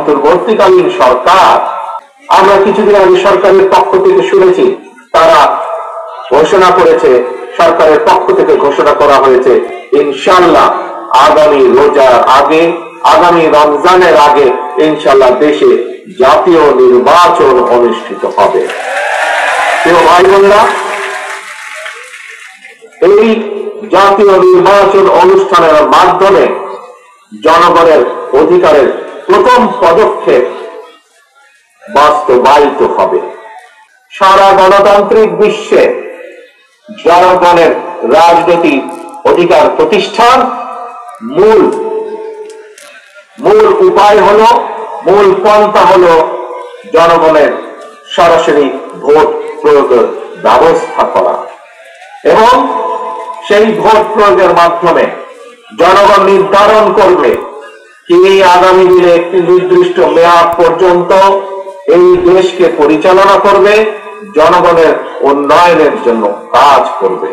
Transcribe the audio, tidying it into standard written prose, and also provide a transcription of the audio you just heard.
অন্তর্বর্তীকালীন সরকার, আমরা কিছুদিন আগে সরকারের পক্ষ থেকে শুনেছি তারা ঘোষণা করেছে, সরকারের পক্ষ থেকে ঘোষণা করা হয়েছে ইনশাআল্লাহ আগামী রোজার আগে, আগামী রমজানের আগে ইনশাআল্লাহ দেশে জাতীয় নির্বাচন অনুষ্ঠিত হবে। প্রিয় ভাই বোনেরা, এই জাতীয় নির্বাচন অনুষ্ঠানের মাধ্যমে জনগণের অধিকারের প্রথম পদক্ষেপ বাস্তবায়িত হবে। সারা গণতান্ত্রিক বিশ্বে জনগণের রাজনৈতিক অধিকার প্রতিষ্ঠান মূল উপায় হলো, মূল পন্থা হলো জনগণের সরাসরি ভোট প্রয়োগের ব্যবস্থা করা এবং সেই ভোট প্রয়োগের মাধ্যমে জনগণ নির্ধারণ করবে কি আগামী দিনে একটি নির্দিষ্ট মেয়াদ পর্যন্ত এই দেশকে পরিচালনা করবে, জনগণের উন্নয়নের জন্য কাজ করবে।